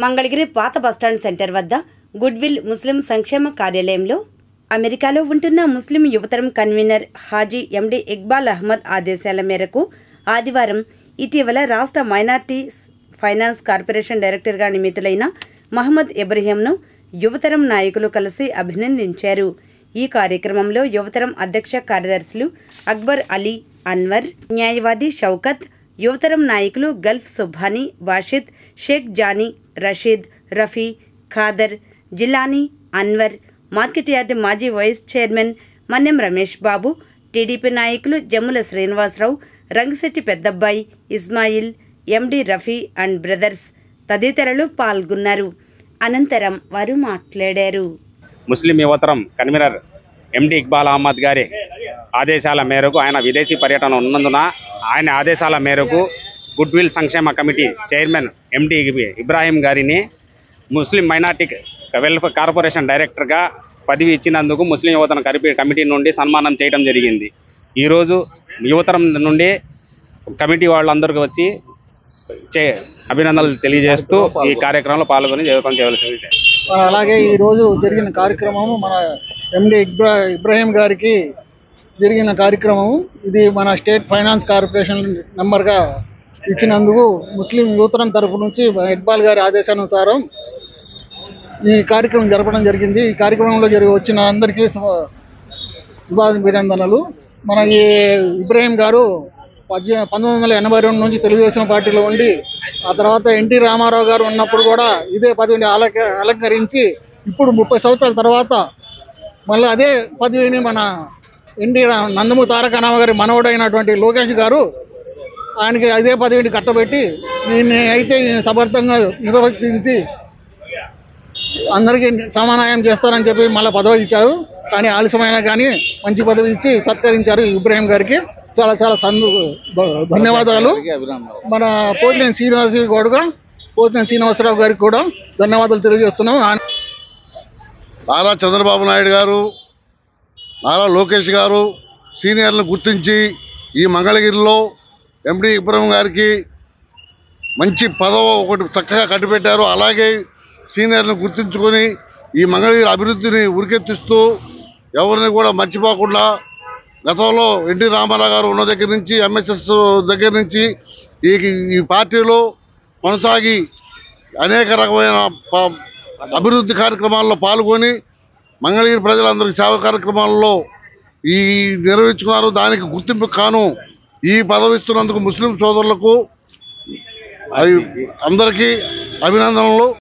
మంగళగిరి పాత bus stand centre వద్ద goodwill ముస్లిం సంక్షేమ కార్యాలయంలో అమెరికాలో ఉంటున్న ముస్లిం యువతరం కన్వీనర్ హాజీ ఎండి ఇక్బాల్ అహ్మద్ ఆదేశాల మేరకు ఆదివారం ఇటీవల రాష్ట్ర మైనార్టీస్ ఫైనాన్స్ కార్పొరేషన్ డైరెక్టర్గా నియమితులైన మహమ్మద్ ఇబ్రహీంను యువతరం నాయకులు కలిసి అభినందించారు. ఈ కార్యక్రమంలో యువతరం అధ్యక్ష కార్యదర్శులు అక్బర్ అలీ, అన్వర్, న్యాయవాది షౌకత్, యువతరం నాయకులు Gulf Subhani, Washid, Sheikh Jani, Rashid, Rafi, Khader, Jilani, Anwar, market yard మాజీ vice chairman Mannem Ramesh Babu, TDP నాయకులు Jammula Srinivasarao, Rangasetty Peddabbayi, Ismail, MD Rafi and brothers తదితరులు పాల్గొన్నారు. అనంతరం వారు మాట్లాడారు. ముస్లిం యువతరం కన్వీనర్ ఎండి ఇక్బాల్ అహ్మద్ గారి ఆదేశాల మేరకు ఆయన విదేశీ పర్యటన ఉన్నందున ఆయన ఆదేశాల మేరకు గుడ్విల్ సంక్షేమ కమిటీ చైర్మన్ ఎండి ఇబ్రాహీం గారిని ముస్లిం మైనార్టీ వెల్ఫేర్ కార్పొరేషన్ డైరెక్టర్గా పదవి ఇచ్చినందుకు ముస్లిం యువతరం కమిటీ నుండి సన్మానం చేయడం జరిగింది. ఈరోజు యువతరం నుండి కమిటీ వాళ్ళందరికీ వచ్చి అభినందనలు తెలియజేస్తూ ఈ కార్యక్రమంలో పాల్గొని జయప్రదం చేయవలసింది. అలాగే ఈరోజు జరిగిన కార్యక్రమము మన ఎండి ఇబ్రాహీం గారికి జరిగిన కార్యక్రమము. ఇది మన స్టేట్ ఫైనాన్స్ కార్పొరేషన్ మెంబర్గా ఇచ్చినందుకు ముస్లిం యువతరం తరఫు నుంచి ఇక్బాల్ గారి ఆదేశానుసారం ఈ కార్యక్రమం జరపడం జరిగింది. ఈ కార్యక్రమంలో వచ్చిన అందరికీ శుభాభినందనలు. మన ఈ ఇబ్రాహీం గారు 1982 నుంచి తెలుగుదేశం పార్టీలో ఉండి ఆ తర్వాత ఎన్టీ రామారావు గారు ఉన్నప్పుడు కూడా ఇదే పదవిని అలంకరించి ఇప్పుడు 30 సంవత్సరాల తర్వాత మళ్ళీ అదే పదవిని మన నందమూరి తారక రామారావు గారి మనవడైనటువంటి లోకేష్ గారు ఆయనకి అదే పదవిని కట్టబెట్టి ఈయన సమర్థంగా నిర్వర్తించి అందరికీ సమానాయం చేస్తారని చెప్పి మళ్ళీ పదవి ఇచ్చారు. కానీ ఆలస్యమైన కానీ మంచి పదవి ఇచ్చి సత్కరించారు ఇబ్రాహీం గారికి. చాలా చాలా ధన్యవాదాలు. మన పోతినేని శ్రీనివాసరావు గారికి కూడా ధన్యవాదాలు తెలియజేస్తున్నాం. నారా చంద్రబాబు నాయుడు గారు, నారా లోకేష్ గారు సీనియర్లను గుర్తించి ఈ మంగళగిరిలో ఎండి ఇబ్రాహీం గారికి మంచి పదవి ఒకటి చక్కగా కట్టిపెట్టారు. అలాగే సీనియర్లను గుర్తించుకొని ఈ మంగళగిరి అభివృద్ధిని ఉరికెత్తిస్తూ ఎవరిని కూడా మర్చిపోకుండా గతంలో ఎన్టీ రామారావు గారు ఉన్న దగ్గర నుంచి ఎంఎస్ఎస్ దగ్గర నుంచి ఈ పార్టీలో కొనసాగి అనేక రకమైన అభివృద్ధి కార్యక్రమాల్లో పాల్గొని మంగళగిరి ప్రజలందరికీ సేవా కార్యక్రమాల్లో నిర్వహించుకున్నారు. దానికి గుర్తింపు కాను ఈ పదవి ఇస్తున్నందుకు ముస్లిం సోదరులకు అందరికీ అభినందనలు.